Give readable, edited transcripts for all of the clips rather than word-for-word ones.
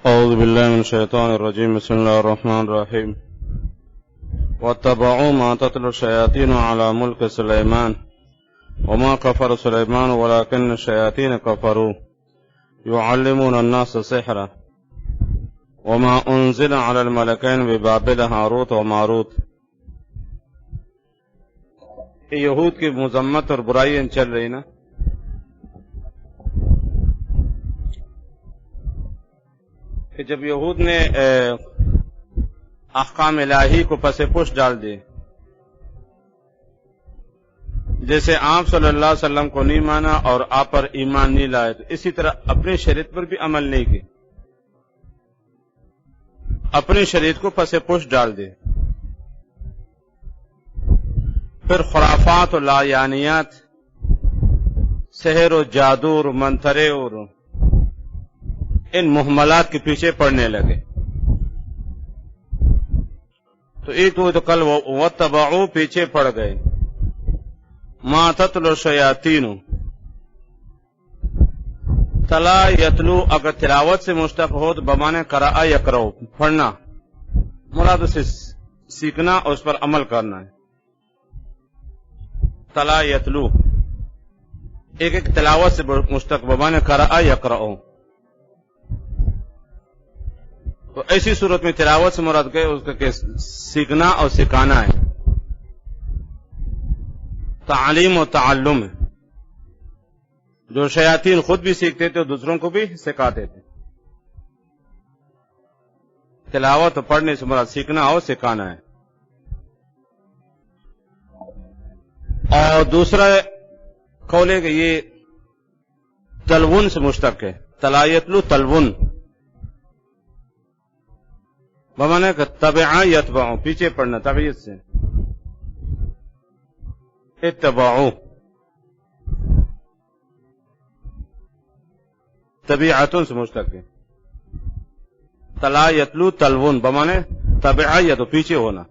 أعوذ بالله من الشيطان الرجيم. بسم الله الرحمن الرحيم. واتبعوا ما تتلو الشياطين على ملك سليمان وما كفر سليمان ولكن الشياطين كفروا يعلمون الناس سحرا وما أنزل على الملكين ببابل هاروت وماروت. یہود کی مذمت اور برائیاں چل رہی نا، کہ جب یہود نے احکام الہی کو پس پش ڈال دیے، جیسے آپ صلی اللہ علیہ وسلم کو نہیں مانا اور آپ پر ایمان نہیں لائے، تو اسی طرح اپنی شریعت پر بھی عمل نہیں کی، اپنی شریعت کو پس پش ڈال دیے. پھر خرافات و لایانیات، سحر و جادو اور منترے اور ان محملات کے پیچھے پڑنے لگے. تو ایک تو کل واتبعوا پیچھے پڑ گئے. ما تتلو شیاطین، تلا یتلو اگر تلاوت سے مشتق ہو تو بمانے قرأ یقرأ، پڑھنا مراد سے سیکھنا اور اس پر عمل کرنا ہے. تلا یتلو ایک ایک تلاوت سے مشتق بمانے قرأ یقرأ، تو ایسی صورت میں تلاوت سے مراد گئے اس کا سیکھنا اور سکھانا ہے، تعلیم و تعلم ہے. جو شیاطین خود بھی سیکھتے تھے اور دوسروں کو بھی سکھاتے تھے. تلاوت پڑھنے سے مراد سیکھنا اور سکھانا ہے. اور دوسرا قول ہے کہ یہ تلون سے مشتق ہے. تلا یتلو تلون بمانے کہ تبعا یتبعو پیچھے پڑھنا، تبعیت سے اتبعو طبیعتون سے مشتق ہے. تلا یتلو تلون بمانے تبعا یتو پیچھے ہونا.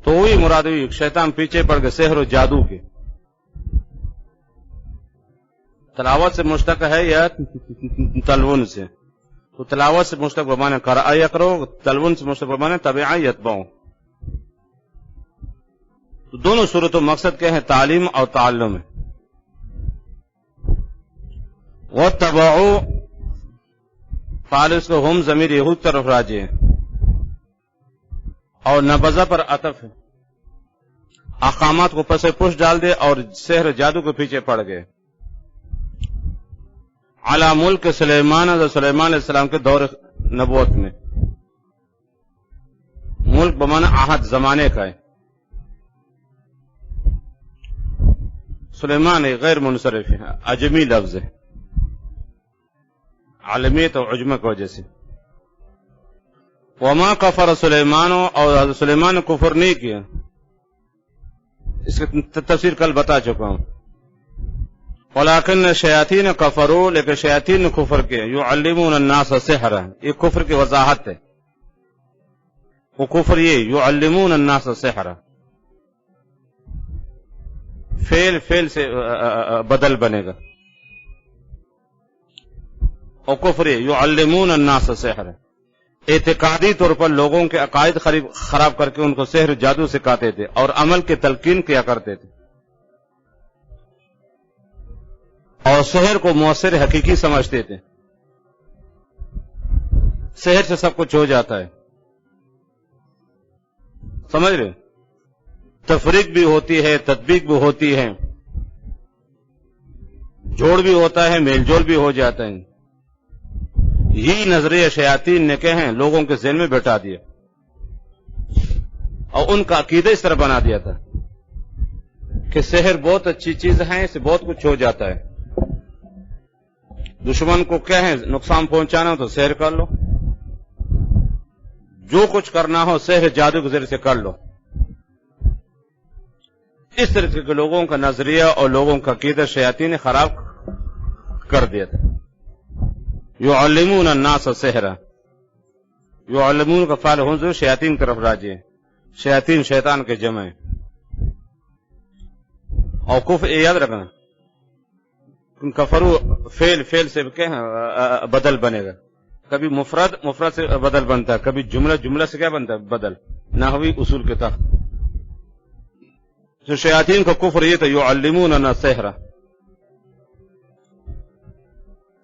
تو وہی مراد ہوئی شیطان پیچھے پڑ گئے سحر و جادو کے. تلاوت سے مشتق ہے یا تلون سے، تو تلاوت سے مشتق بمانے قرأ یقرأ، تلون سے مشتق بمانے تبعا یتبعو. تو دونوں صورتوں مقصد کیا ہے؟ تعلیم اور تعلم ہے. واتبعوا فالس کو ہم ضمیر یہود طرف راجع ہے اور نبذہ پر عطف ہے. احکامات کو پس پش ڈال دے اور سحر جادو کے پیچھے پڑ گئے. علی ملک سلیمان، سلیمان علیہ السلام کے دور نبوت میں. ملک بمانا عہد زمانے کا ہے. سلیمان غیر منصرف ہے، عجمی لفظ ہے، عالمیت اور عجمہ کی وجہ سے. وما کفر سلیمان، اور سلیمان نے کفر نہیں کیا. اس کی تفسیر کل بتا چکا ہوں. ولیکن شیاطین کفروا، لیکن شیاطین نے کفر کیا. یعلمون الناس سحرا، یہ کفر کی وضاحت ہے. وہ کفر یہ یعلمون الناس سحرا، فعل سے بدل بنے گا. اور کفر یہ یعلمون الناس سحرا، اعتقادی طور پر لوگوں کے عقائد خراب کر کے ان کو سحر جادو سکھاتے تھے اور عمل کی تلقین کیا کرتے تھے، اور سحر کو مؤثر حقیقی سمجھتے تھے. سحر سے سب کچھ ہو جاتا ہے، سمجھ رہے؟ تفریق بھی ہوتی ہے، تطبیق بھی ہوتی ہے، جوڑ بھی ہوتا ہے، میل جول بھی ہو جاتا ہے. یہی نظریہ شیاطین نے کہ ہیں لوگوں کے ذہن میں بٹھا دیا اور ان کا عقیدہ اس طرح بنا دیا تھا کہ سحر بہت اچھی چیز ہے، اس سے بہت کچھ ہو جاتا ہے. دشمن کو کیا ہے نقصان پہنچانا ہو تو سحر کر لو، جو کچھ کرنا ہو سحر جادو کے ذریعے سے کر لو. اس طرح کے لوگوں کا نظریہ اور لوگوں کا عقیدہ شیاطین نے خراب کر دیا تھا. یعلمون الناس سحرا، یعلمون کا فعل حضور شیاطین کی طرف راجع ہے. شیاطین شیطان کے جمع ہے. اور کفر یاد رکھنا کفرو فعل سے بدل بنے گا، کبھی مفرد سے بدل بنتا ہے، کبھی جملہ سے کیا بنتا ہے بدل، نحوی اصول کے تحت. تو شیاطین کا کفر یہ تھا یعلموننا سحر،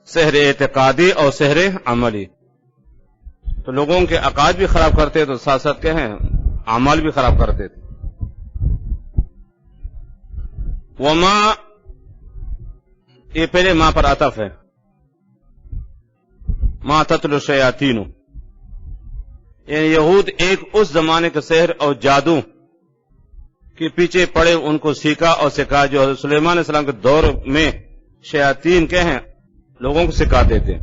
سحر اعتقادی اور سحر عملی. تو لوگوں کے عقائد بھی خراب کرتے تو ساتھ ساتھ کیا ہیں اعمال بھی خراب کرتے تھے. وما یہ پہلے ماں پر عطف ہے، ما تتلو شیاطین، یعنی یہود ایک اس زمانے کے سحر اور جادو کے پیچھے پڑے، ان کو سیکھا اور سکھا جو حضرت سلیمان علیہ السلام کے دور میں شیاطین کے ہیں لوگوں کو سکھاتے تھے.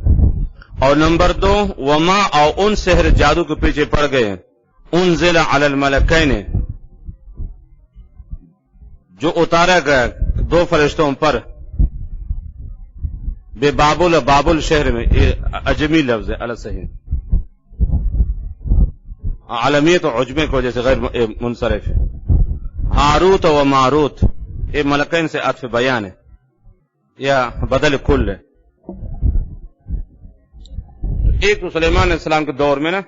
اور نمبر 2 وما اور ان سحر جادو کے پیچھے پڑ گئے انزل علی الملکین، جو اتارا گیا 2 فرشتوں پر بے بابل شہر میں، یہ عجمی لفظ ہے الگ صحیح، عالمیت اور عجمے کو جیسے غیر منصرف ہے. ہاروت و ماروت یہ ملکین سے عطف بیان ہے یا بدل کل ہے. ایک تو سلیمان علیہ السلام کے دور میں نا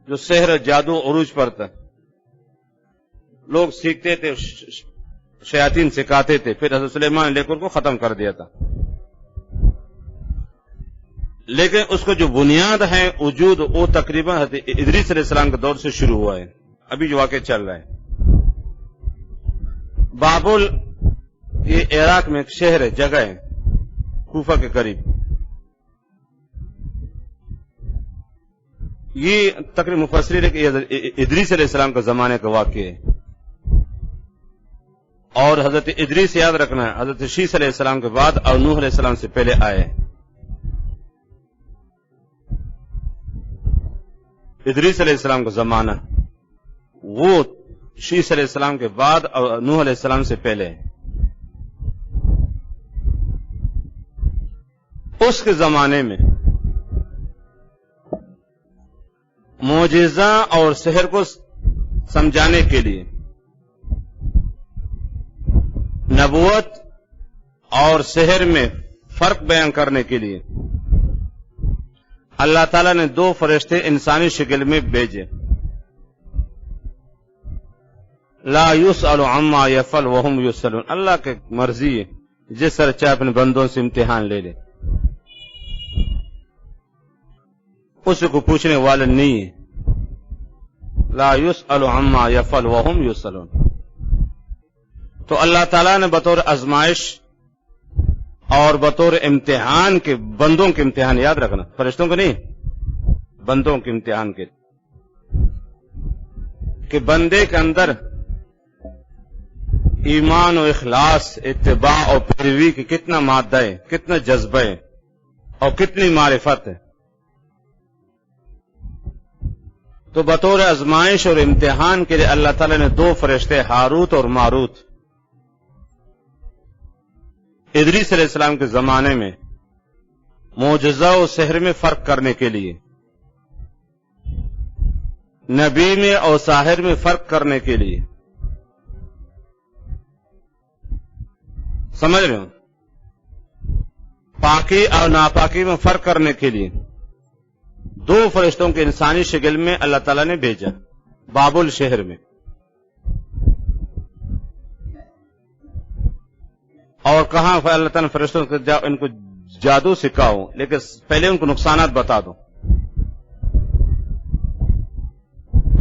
جو سحر جادو عروج پر تھا، لوگ سیکھتے تھے، شیاطین سکھاتے تھے، پھر حضرت سلیمان نے لے کر کو ختم کر دیا تھا. لیکن اس کو جو بنیاد ہے وجود وہ تقریباً حضرت ادریس علیہ السلام کے دور سے شروع ہوا ہے، ابھی جو واقعہ چل رہا ہے. بابل یہ عراق میں ایک شہر ہے، جگہ ہے کوفہ کے قریب. یہ تقریباً مفسرین ہے کہ یہ ادریس علیہ السلام کا زمانے کا واقعہ ہے. اور حضرت ادریس یاد رکھنا ہے حضرت شیس علیہ السلام کے بعد اور نوح علیہ السلام سے پہلے آئے. ادریس علیہ السلام کا زمانہ وہ شیس علیہ السلام کے بعد اور نوح علیہ السلام سے پہلے. اس کے زمانے میں معجزہ اور سحر کو سمجھانے کے لیے، نبوت اور سحر میں فرق بیان کرنے کے لیے اللہ تعالیٰ نے 2 فرشتے انسانی شکل میں بھیجے. لا يسأل عما يفعل وهم يسألون، اللہ کی مرضی ہے جس طرح چاہے اپنے بندوں سے امتحان لے لے، اس کو پوچھنے والا نہیں ہے. لا يسأل عما يفعل وهم يسألون. تو اللہ تعالیٰ نے بطور آزمائش اور بطور امتحان کے بندوں کے امتحان، یاد رکھنا فرشتوں کو نہیں، بندوں کے امتحان کے، کہ بندے کے اندر ایمان و اخلاص، اتباع اور پیروی کی کتنا مادہ ہے، کتنا جذبہ ہے اور کتنی معرفت ہے. تو بطور آزمائش اور امتحان کے لیے اللہ تعالیٰ نے 2 فرشتے ہاروت اور ماروت ادریس علیہ السلام کے زمانے میں معجزہ و سحر میں فرق کرنے کے لیے، نبی میں اور ساحر میں فرق کرنے کے لیے، سمجھ رہے ہو، پاکی اور ناپاکی میں فرق کرنے کے لیے 2 فرشتوں کے انسانی شکل میں اللہ تعالیٰ نے بھیجا بابل شہر میں. اور کہاں اللہ تعالیٰ نے فرشتوں کو ان کو جادو سکھاؤ، لیکن پہلے ان کو نقصانات بتا دو.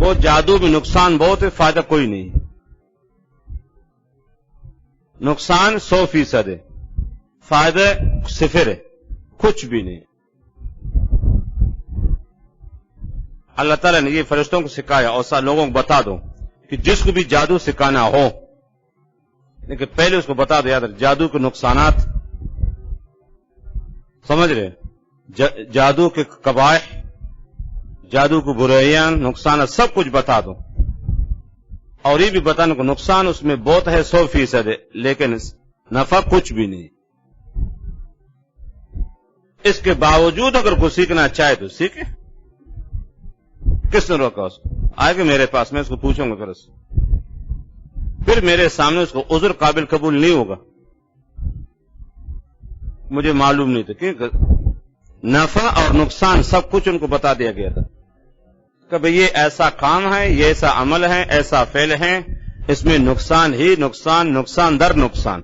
وہ جادو میں نقصان بہت ہے، فائدہ کوئی نہیں. نقصان 100% ہے، فائدہ 0 ہے، کچھ بھی نہیں. اللہ تعالیٰ نے یہ فرشتوں کو سکھایا اور لوگوں کو بتا دو کہ جس کو بھی جادو سکھانا ہو، لیکن پہلے اس کو بتا دو، یاد جادو کے نقصانات سمجھ رہے، جادو کے قبائح، جادو کو برائیاں، نقصانات سب کچھ بتا دو. اور یہ بھی بتانے کو نقصان اس میں بہت ہے، 100% ہے، لیکن نفع کچھ بھی نہیں. اس کے باوجود اگر کوئی سیکھنا چاہے تو سیکھے. کس نے روکا اس کو؟ آئے گا میرے پاس، میں اس کو پوچھوں گا، پھر میرے سامنے اس کو عذر قابل قبول نہیں ہوگا. مجھے معلوم نہیں تھا، کیونکہ نفع اور نقصان سب کچھ ان کو بتا دیا گیا تھا کہ بھئی یہ ایسا کام ہے، یہ ایسا عمل ہے، ایسا فعل ہے، اس میں نقصان ہی نقصان، نقصان در نقصان،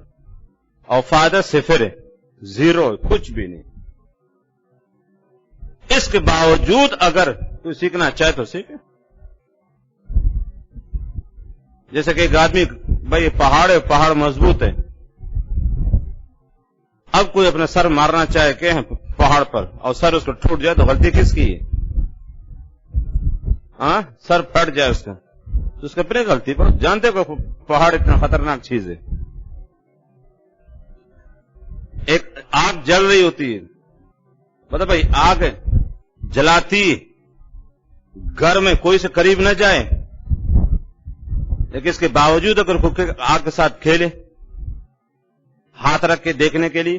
اور فائدہ صفر ہے، زیرو، کچھ بھی نہیں۔ اس کے باوجود اگر کوئی سیکھنا چاہے تو سیکھے۔ جیسے کہ ایک آدمی بھائی پہاڑ مضبوط ہے، اب کوئی اپنا سر مارنا چاہے کہ پہاڑ پر اور سر اس کو ٹوٹ جائے تو غلطی کس کی ہے؟ ہاں، سر پھٹ جائے اس کا تو اس کا اپنی غلطی پر، جانتے کو پہاڑ اتنا خطرناک چیز ہے۔ ایک آگ جل رہی ہوتی ہے، بتا بھائی آگ جلاتی گھر میں کوئی سے قریب نہ جائے، لیکن اس کے باوجود اگر آگ کے ساتھ کھیلے ہاتھ رکھ کے دیکھنے کے لیے،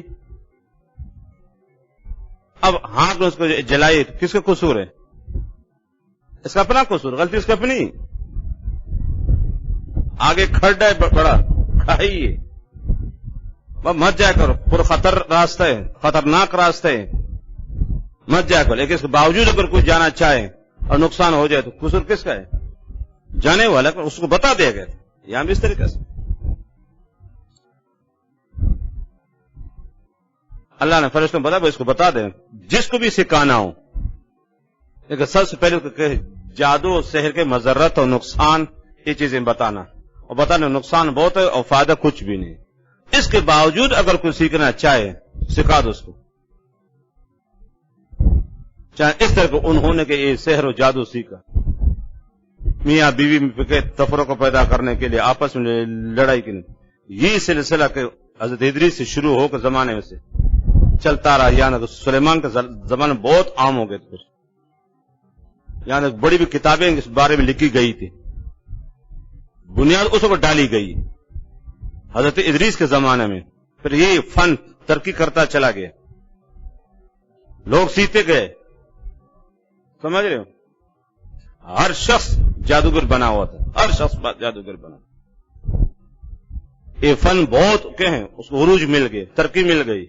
اب ہاتھ میں اس کو جلائے، کس کا قصور ہے؟ اس کا اپنا قصور، غلطی اس کا اپنی۔ آگے کھڈا ہے بڑا، کھائیے، مت جایا کرو، پر خطر راستہ ہے، خطرناک راستہ ہے، مت جایا کرو۔ لیکن اس کے باوجود اگر کوئی جانا چاہے اور نقصان ہو جائے تو قصور کس کا ہے؟ جانے والا، اس کو بتا دیا گیا یہاں بھی اس طریقے سے۔ اللہ نے فرشتوں کو بتا اس کو بتا دیں، جس کو بھی سکھانا ہو، لیکن سب سے پہلے کہ جادو اور سحر کے مضرت اور نقصان، یہ چیزیں بتانا، اور بتانا نقصان بہت ہے اور فائدہ کچھ بھی نہیں۔ اس کے باوجود اگر کوئی سیکھنا چاہے سکھا دو اس کو، چاہے اس طرح کو انہوں نے کہ یہ سحر و جادو سیکھا، میاں بیوی میں کے تفرقہ پیدا کرنے کے لیے، آپس میں لڑائی کے لیے، یہ سلسلہ کہ حضرت ادریس سے شروع ہو کر زمانے میں سے چلتا رہا، یعنی سلیمان کا زمانہ بہت عام ہو گئے تھے، یعنی بڑی بھی کتابیں اس بارے میں لکھی گئی تھی، بنیاد اس وقت ڈالی گئی حضرت ادریس کے زمانے میں۔ پھر یہ فن ترقی کرتا چلا گیا، لوگ سیکھتے گئے، سمجھ رہے ہو؟ ہر شخص جادوگر بنا ہوا تھا، ہر شخص جادوگر بنا، یہ فن بہت کہیں اس کو عروج مل گئے، ترقی مل گئی،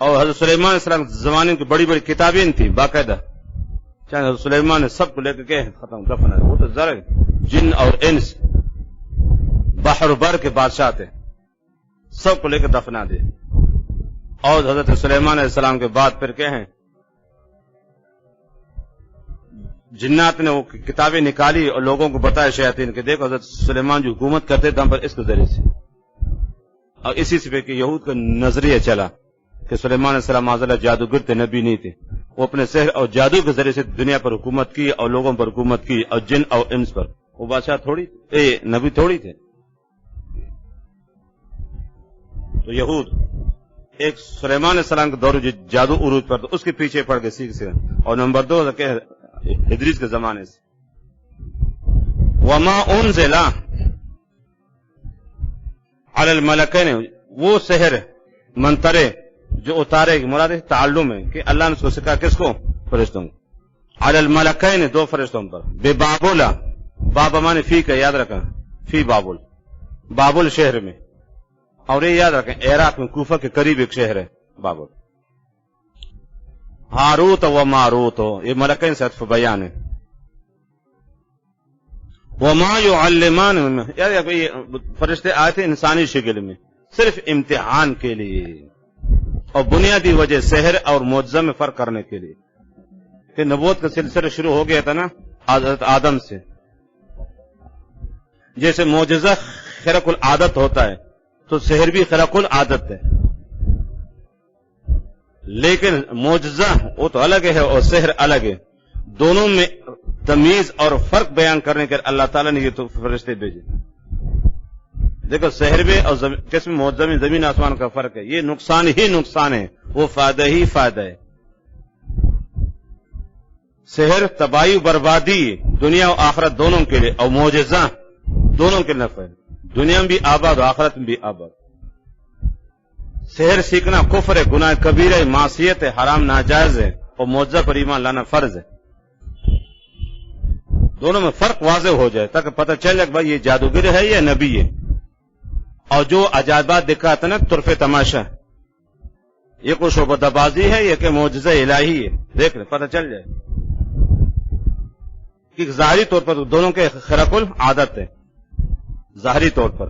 اور حضرت سلیمان علیہ السلام کے زمانے کی بڑی بڑی کتابیں تھیں باقاعدہ، چاہے حضرت سلیمان نے سب کو لے کے ختم دفنا، وہ تو ذرا جن اور انس بحر و بر کے بادشاہ تھے، سب کو لے کے دفنا دے، اور حضرت سلیمان علیہ السلام کے بعد پھر کہیں جنات نے وہ کتابیں نکالی اور لوگوں کو بتایا شیاطین کہ دیکھو حضرت سلیمان جو حکومت کرتے دم پر اس کے ذریعے سے، اور اسی سے کہ یہود کا نظریہ چلا کہ سلیمان علیہ السلام معاذ جادوگر تھے، نبی نہیں تھے، وہ اپنے سحر اور جادو کے ذریعے سے دنیا پر حکومت کی اور لوگوں پر حکومت کی، اور جن اور انس پر، وہ بادشاہ تھوڑی نبی تھوڑی تھے۔ تو یہود ایک سلیمان علیہ السلام کے دور جو جادو عروج پر تو اس کے پیچھے پڑ کے سیکھ سے، اور نمبر 2 ادریس کے زمانے سے۔ وما انزل علی الملکین، وہ سحر منترے جو اتارے کی مراد تعلم ہے کہ اللہ نے اس کو سکھا کس کو؟ فرشتوں کو، علی الملکین 2 فرشتوں پر، بے بابولا، بابا مانے فی کا یاد رکھا، فی بابل، بابل شہر میں، اور یہ یاد رکھیں عراق میں کوفہ کے قریب ایک شہر ہے بابل، ہاروت و ماروت، یہ ملکین سے عطف بیان ہے۔ وما يعلمان، یہ فرشتے آئے تھے انسانی شکل میں صرف امتحان کے لیے، اور بنیادی وجہ سحر اور معجزہ میں فرق کرنے کے لیے کہ نبوت کا سلسلہ شروع ہو گیا تھا نا حضرت آدم سے، جیسے معجزہ خرق العادت ہوتا ہے تو سحر بھی خرق العادت ہے، لیکن معجزہ وہ تو الگ ہے اور سحر الگ ہے، دونوں میں تمیز اور فرق بیان کرنے کے اللہ تعالیٰ نے یہ تو فرشتے بھیجے۔ دیکھو سحر میں اور قسم معجزہ میں زمین آسمان کا فرق ہے، یہ نقصان ہی نقصان ہے، وہ فائدہ ہی فائدہ ہے۔ سحر تباہی و بربادی دنیا و آخرت دونوں کے لیے، اور معجزہ دونوں کے نفع ہے، دنیا میں بھی آباد اور آخرت میں بھی آباد۔ سحر سیکھنا کفر ہے، گناہ کبیرہ ہے، معصیت ہے، حرام ناجائز ہے، اور معجزہ پر ایمان لانا فرض ہے۔ دونوں میں فرق واضح ہو جائے تاکہ پتہ چل جائے کہ بھائی یہ جادوگر ہے یا نبی ہے، اور جو عجائبات دکھاتا نا طرف تماشا، یہ کوئی شعبہ بازی ہے یہ کہ معجزہ الہی ہے، دیکھ لیں پتہ چل جائے کہ ظاہری طور پر دونوں کے خرق العادت ہے ظاہری طور پر،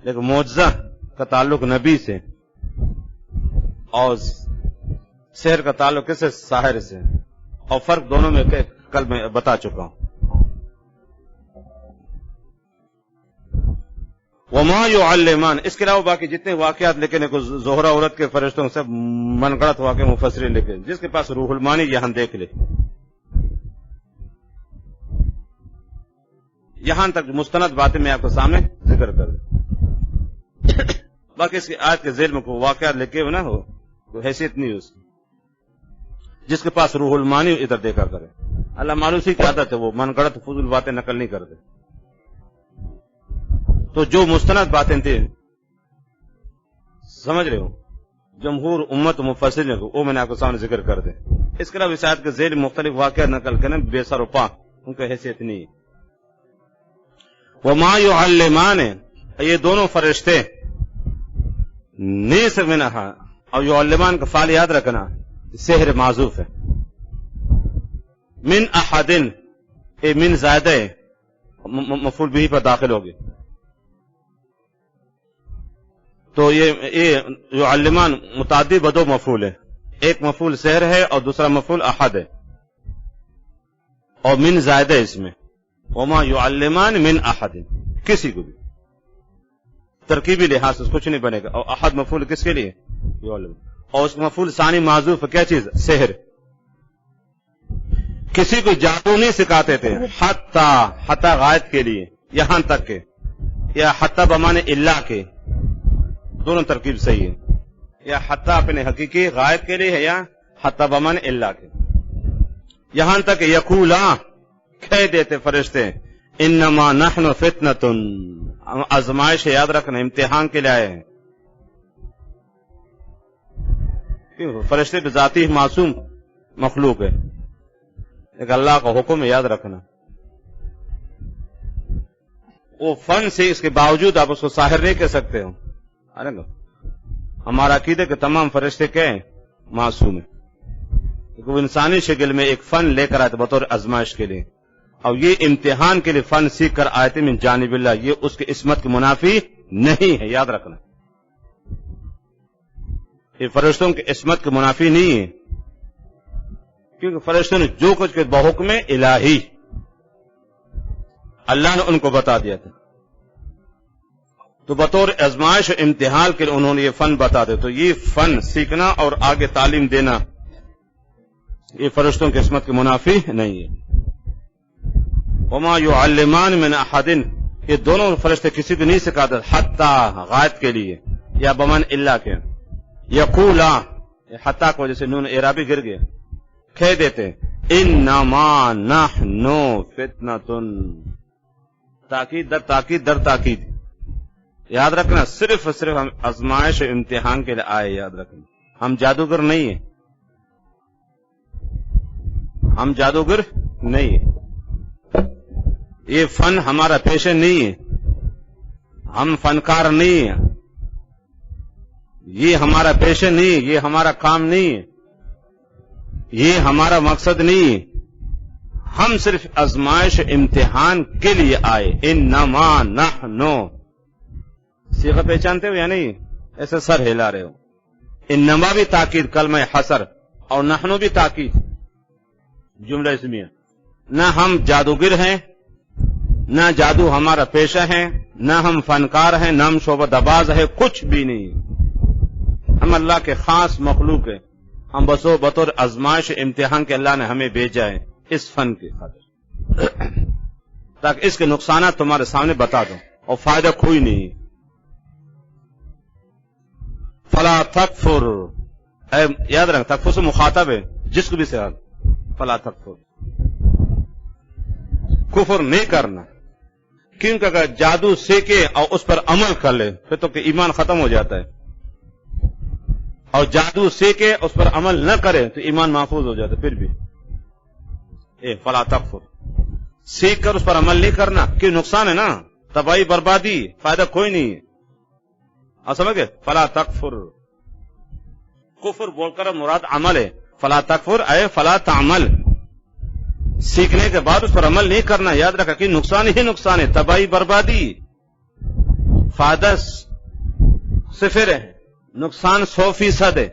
لیکن معجزہ کا تعلق نبی سے اور سحر کا تعلق کس سے؟ ساحر سے، اور فرق دونوں میں کل میں بتا چکا ہوں۔ وما يعلمان، اس کے علاوہ باقی جتنے واقعات لکھے زہرہ عورت کے فرشتوں سے من گڑت واقع مفسرین لکھے، جس کے پاس روح المانی یہاں دیکھ لے، یہاں تک مستند باتیں میں آپ کو سامنے ذکر کر دوں، باقی اس کی آیت کے ذیل میں کوئی واقعات لکھے ہوئے نہ ہو، کوئی حیثیت نہیں اس کی، جس کے پاس روح المانی ادھر دیکھا کرے۔ اللہ مانوسی کی عادت ہے، وہ من گڑت فضول باتیں نقل نہیں کرتے، تو جو مستند باتیں تھیں سمجھ رہے ہو جمہور امت مفسرین کو، وہ میں نے آپ کو سامنے ذکر کر دیں۔ اس کے علاوہ اس آیت کے ذیل مختلف واقعات نقل کرنے بے سر و پا، ان کی حیثیت نہیں ہے۔ وما يعلمان، یہ دونوں فرشتے نیس منہا، اور يعلمان کا فعل یاد رکھنا سحر معذوف ہے، من احدن، اے من زائدہ ہے، مفعول بھی پر داخل ہوگی، تو یہ يعلمان متعدی بدو مفعول ہے، ایک مفعول سحر ہے اور دوسرا مفعول احد ہے، اور من زائدہ اس میں، وما يعلمان من احد، کسی کو بھی ترکیبی لحاظ سے کچھ نہیں بنے گا، اور احد مفعول کس کے لیے؟ يعلمان، اور اس مفعول ثانی معذوف کیا چیز؟ سحر۔ کسی کو جادو نہیں سکھاتے تھے، حتی غائب کے لیے، یہاں تک کہ، یا حتی بمانے اللہ کے، دونوں ترکیب صحیح ہے، یا حتی اپنے حقیقی غائب کے لیے ہے، یا حتی بمانے اللہ کے، یہاں تک کہ یقولا، کہہ دیتے فرشتے، انما نحن فتنۃ، آزمائش یاد رکھنا، امتحان کے لیے آئے ہیں، فرشتے بذاتی معصوم مخلوق ہے، ایک اللہ کا حکم یاد رکھنا، وہ فن سے اس کے باوجود آپ اس کو ساحر نہیں کہہ سکتے ہو، ہمارا عقیدہ کہ تمام فرشتے کیا ہیں؟ معصوم ہیں، وہ انسانی شکل میں ایک فن لے کر آئے تھے بطور آزمائش کے لیے، اور یہ امتحان کے لیے فن سیکھ کر آئے تھے من جانب اللہ، یہ اس کی عصمت کے منافی نہیں ہے، یاد رکھنا، یہ فرشتوں کی عصمت کے منافی نہیں ہے، کیونکہ فرشتوں نے جو کچھ کہ بحکم الہی اللہ نے ان کو بتا دیا تھا، تو بطور آزمائش و امتحان کے لیے انہوں نے یہ فن بتا دے، تو یہ فن سیکھنا اور آگے تعلیم دینا یہ فرشتوں کی عصمت کے منافی نہیں ہے۔ وما يعلمان من احد، یہ دونوں فرشتے کسی کو نہیں سکھاتے حتی غائب کے لیے یا بمن اللہ کے، یقولا، حتی کی وجہ سے نون اعرابی گر گیا، کہہ دیتے انما نحن فتنۃ، تاکید در تاکید در تاکید، یاد رکھنا صرف ہم آزمائش و امتحان کے لیے آئے، یاد رکھنا ہم جادوگر نہیں ہیں، ہم جادوگر نہیں ہیں، یہ فن ہمارا پیشہ نہیں ہے، ہم فنکار نہیں ہیں، یہ ہمارا پیشہ نہیں ہے، یہ ہمارا کام نہیں ہے، یہ ہمارا مقصد نہیں ہے، ہم صرف آزمائش امتحان کے لیے آئے، انما نحن، صیغہ پہچانتے ہو یا نہیں؟ ایسے سر ہلا رہے ہو، انما بھی تاکید کلمہ حصر، اور نحن بھی تاکید جملہ اسمیہ، نہ ہم جادوگر ہیں، نہ جادو ہمارا پیشہ ہے، نہ ہم فنکار ہیں، نہ ہم شعبہ دباز ہے، کچھ بھی نہیں، ہم اللہ کے خاص مخلوق ہیں، ہم بطور آزمائش امتحان کے اللہ نے ہمیں بھیجا ہے اس فن کے خاطر، تاکہ اس کے نقصانات تمہارے سامنے بتا دوں، اور فائدہ کوئی نہیں۔ فلا تکفر، یاد رکھ تکفر سے مخاطب ہے جس کو بھی سوال، فلا تکفر، کفر نہیں کرنا، کیونکہ اگر جادو سیکھے اور اس پر عمل کر لے پھر تو کہ ایمان ختم ہو جاتا ہے، اور جادو سیکھے اس پر عمل نہ کرے تو ایمان محفوظ ہو جاتا ہے، پھر بھی فلا تکفر، سیکھ کر اس پر عمل نہیں کرنا، کیوں؟ نقصان ہے نا، تباہی بربادی، فائدہ کوئی نہیں ہے، اور سمجھ گئے؟ فلا تکفر، کفر بول کر مراد عمل ہے. فلا تکفر اے فلا تعمل، سیکھنے کے بعد اس پر عمل نہیں کرنا. یاد رکھا کہ نقصان ہی نقصان ہے، تباہی بربادی. فائدہ صفر ہے، نقصان 100% ہے.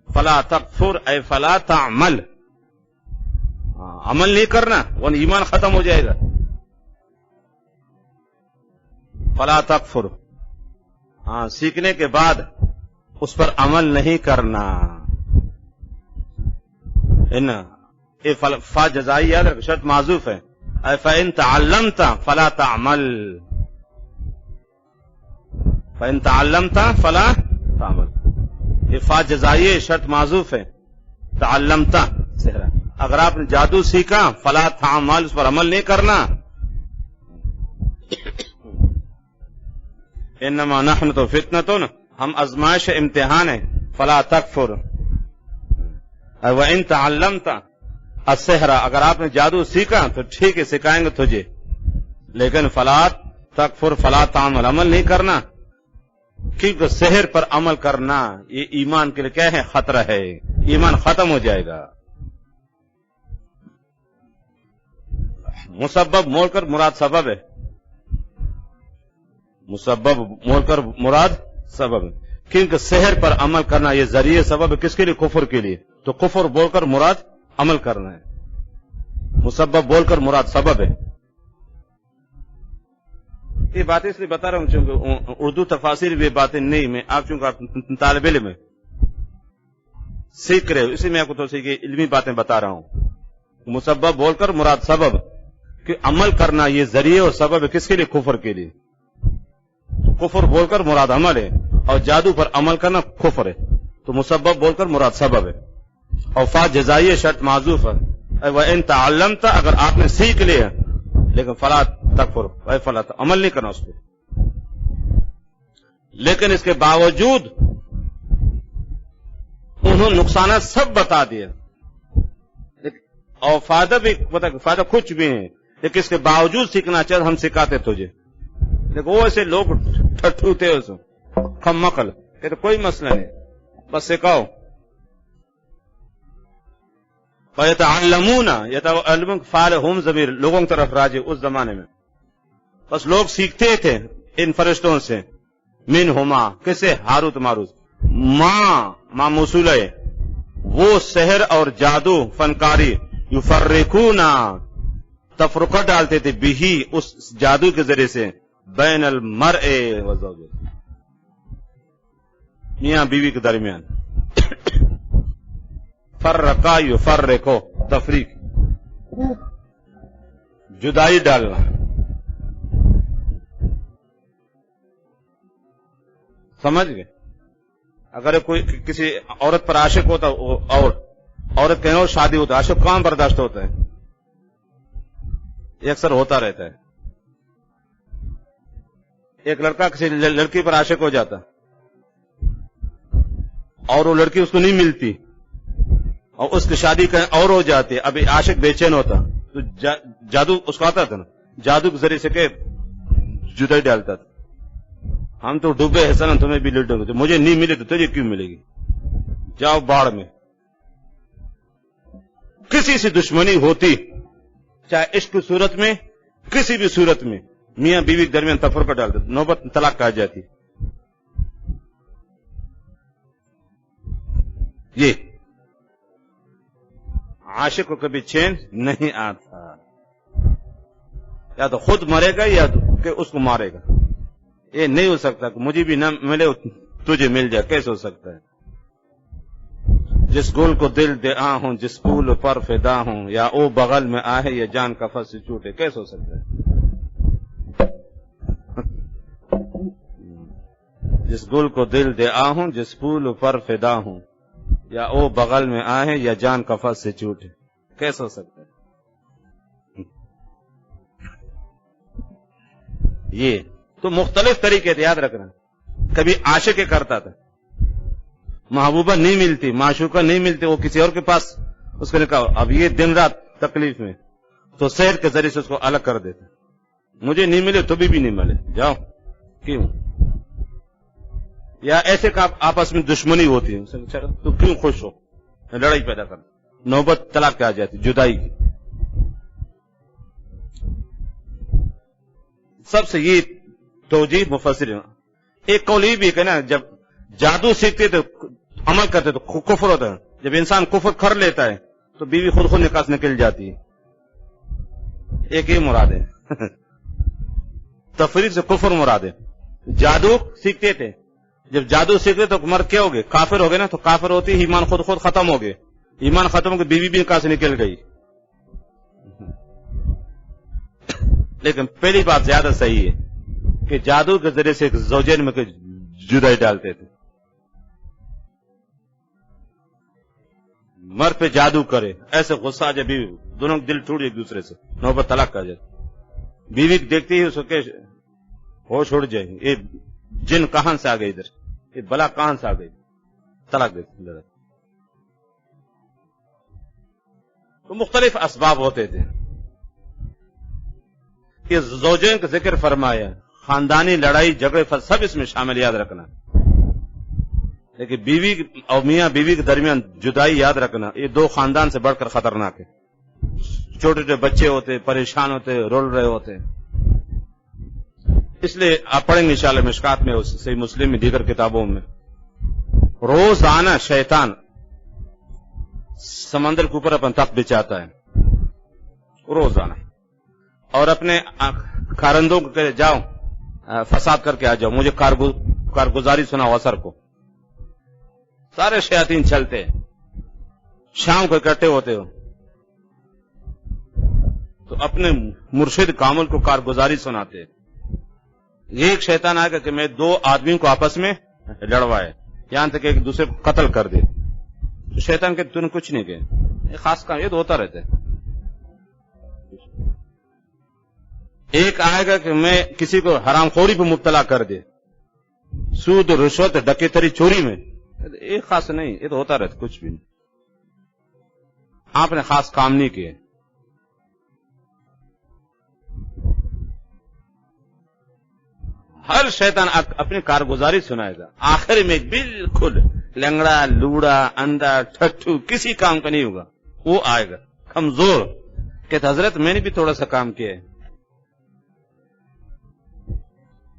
فلا تکفر اے فلا تعمل، عمل نہیں کرنا ورنہ ایمان ختم ہو جائے گا. فلا تکفر، سیکھنے کے بعد اس پر عمل نہیں کرنا. فا جزائی یاد رکھ، شرط معذوف ہے. فَإِن تَعَلَّمْتَ فَلَا تَعْمَلْ، فَإِن تَعَلَّمْتَ فَلَا تَعْمَلْ، یہ فا جزائی شرط معذوف ہے. تعلمتا سحر، اگر آپ نے جادو سیکھا فلا تعمل، اس پر عمل نہیں کرنا. انما نحن تو فتنتن، ہم آزمائش امتحان ہے. فلا تکفر وَإِن تَعَلَّمْتَ السحر، اگر آپ نے جادو سیکھا تو ٹھیک ہے سکھائیں گے تجھے، لیکن فلا تکفر فلا تعمل، عمل نہیں کرنا. کیونکہ سحر پر عمل کرنا یہ ایمان کے لیے کیا ہے؟ خطرہ ہے، ایمان ختم ہو جائے گا. مسبب مول کر مراد سبب ہے، مسبب مول کر مراد سبب ہے. کیونکہ سحر پر عمل کرنا یہ ذریعہ سبب ہے کس کے لیے؟ کفر کے لیے. تو کفر بول کر مراد عمل کرنا ہے، مسبب بول کر مراد سبب ہے. یہ باتیں اس لیے بتا رہا ہوں چونکہ اردو تفاسیر بھی باتیں نہیں، میں آپ چونکہ آپ طالب علم میں سیکھ رہے ہو، اسی میں آپ کو تو علمی باتیں بتا رہا ہوں. مسبب بول کر مراد سبب، کہ عمل کرنا یہ ذریعہ اور سبب ہے کس کے لیے؟ کفر کے لیے. کفر بول کر مراد عمل ہے، اور جادو پر عمل کرنا کفر ہے. تو مسبب بول کر مراد سبب ہے. اور فا جزائیہ شرط معذوف ہے. وَإِن تَعَلَّمْتَ، اگر آپ نے سیکھ لیا، لیکن فلا تکفر اے فلا، عمل نہیں کرنا اس پہ. لیکن اس کے باوجود انہوں نے نقصانات سب بتا دیے، اور فائدہ بھی فائدہ کچھ بھی ہے، لیکن اس کے باوجود سیکھنا چاہتے ہم سکھاتے تجھے. لیکن وہ ایسے لوگ ٹھٹھوتے اس کم عقل کہتے کوئی مسئلہ نہیں، بس سکھاؤ. فَيَتَعَلَّمُونَ، يَتَعَلَّمُونَ فعل ہم ضمیر لوگوں کی طرف راجع اس زمانے میں. بس لوگ سیکھتے تھے ان فرشتوں سے. منہما، کسے؟ ہاروت ماروت. ما موصول ہے، وہ سحر اور جادو فنکاری. یفرقون، تفرقہ ڈالتے تھے، بھی اس جادو کے ذریعے سے، بین المرء وزوجہ، میاں بیوی کے درمیان. فرقا یفرقو، تفریق، جدائی ڈالنا. سمجھ گئے؟ اگر کوئی کسی عورت پر عاشق ہوتا اور عورت کہیں اور شادی ہوتا ہے، عاشق کہاں برداشت ہوتا ہے؟ یہ اکثر ہوتا رہتا ہے. ایک لڑکا کسی لڑکی پر عاشق ہو جاتا اور وہ لڑکی اس کو نہیں ملتی، اور اس کی شادی کہیں اور ہو جاتی. ابھی عاشق بے چین ہوتا تو جادو اس کو آتا تھا نا، جادو کے ذریعے سے کہ جدائی ڈالتا تھا. ہم تو ڈوبے حسن، تمہیں بھی لٹ ڈوبے، مجھے نہیں ملے تو تجھے کیوں ملے گی؟ جاؤ باڑ میں. کسی سے دشمنی ہوتی، چاہے عشق کی صورت میں، کسی بھی صورت میں، میاں بیوی کے درمیان تفرقہ ڈالتے، نوبت طلاق کہا جاتی. یہ عاشق کو کبھی چین نہیں آتا، یا تو خود مرے گا یا کہ اس کو مارے گا. یہ نہیں ہو سکتا کہ مجھے بھی نہ ملے تجھے مل جائے، کیسے ہو سکتا ہے؟ جس گل کو دل دے آ ہوں، جس پھول پر فدا ہوں، یا او بغل میں آہے یا جان کفن سے چھوٹے، کیسے ہو سکتا ہے؟ جس گل کو دل دے آ ہوں، جس پھول پر فدا ہوں، یا او بغل میں آہے یا جان کفن سے چھوٹے، کیسے ہو سکتا ہے؟ یہ تو مختلف طریقے تھے، یاد رکھنا. کبھی عاشق کرتا تھا، محبوبہ نہیں ملتی، معشوقہ نہیں ملتی، وہ کسی اور کے پاس اس کو نکاح. اب یہ دن رات تکلیف میں، تو سحر کے ذریعے سے اس کو الگ کر دیتے. مجھے نہیں ملے تو بھی نہیں ملے، جاؤ. کیوں؟ یا ایسے کا آپس میں دشمنی ہوتی ہے تو کیوں خوش ہو، لڑائی پیدا کر، نوبت طلاق پہ آ جاتی، جدائی کی۔ سب سے یہ توجیہ مفسر، ایک قول یہ بھی ہے نا، جب جادو سیکھتے تو عمل کرتے تو کفر ہوتا ہے، جب انسان کفر کر لیتا ہے تو بیوی خود نکاح سے نکل جاتی ہے، ایک ہی مراد ہے تفریق سے کفر مراد ہے۔ جادو سیکھتے تھے، جب جادو سیکھتے تو مر کیا ہو گئے، کافر ہو گئے نا، تو کافر ہوتی ایمان خود ختم ہو گئے، ایمان ختم ہو گئے، بیوی بھی نکاح سے نکل گئی۔ لیکن پہلی بات زیادہ صحیح ہے کہ جادو کے ذریعے سے زوجین میں جدائی ڈالتے تھے، مرد پہ جادو کرے، ایسے غصہ جب بیوی، دونوں دل ٹوٹ ایک دوسرے سے، نوبت طلاق کر جائے، بیوی دیکھتی ہے اس کو ہوش اڑ جائے، یہ جن کہاں سے آ گئی، ادھر یہ بلا کہاں سے آ گئی، طلاق دیتی۔ تو مختلف اسباب ہوتے تھے کہ زوجین کا ذکر فرمایا، خاندانی لڑائی جھگڑے سب اس میں شامل، یاد رکھنا۔ لیکن بیوی اور میاں بیوی کے درمیان جدائی، یاد رکھنا، یہ دو خاندان سے بڑھ کر خطرناک ہے۔ چھوٹے چھوٹے بچے ہوتے، پریشان ہوتے، رول رہے ہوتے۔ اس لیے آپ پڑھیں گے انشاءاللہ مشکات میں، صحیح مسلم میں، دیگر کتابوں میں، روزانہ شیطان سمندر کے اوپر اپنا تخت بچھاتا ہے، روزانہ، اور اپنے کارندوں کو کہے جاؤ فساد کر کے آ جاؤ، مجھے کارگزاری سناؤ اثر کو۔ سارے شیاطین چلتے ہیں، شام کو اکٹھے ہوتے ہو تو اپنے مرشد کامل کو کارگزاری سناتے ہیں۔ ایک شیطان آئے گا کہ میں دو آدمیوں کو آپس میں لڑوائے، یہاں تک ایک دوسرے کو قتل کر دے، تو شیطان کہ تو نے کچھ نہیں کہا، یہ خاص کام، یہ تو ہوتا رہتا ہے۔ ایک آئے گا کہ میں کسی کو حرام خوری پہ مبتلا کر دے، سود رشوت ڈکیتری چوری میں، یہ خاص نہیں، یہ تو ہوتا رہتا، کچھ بھی نہیں، آپ نے خاص کام نہیں کیے۔ ہر شیطان اپنی کارگزاری سنائے گا، آخر میں بالکل لنگڑا لوڑا اندھا ٹھٹھو کسی کام کا نہیں ہوگا، وہ آئے گا کمزور، کہتا حضرت میں نے بھی تھوڑا سا کام کیا ہے،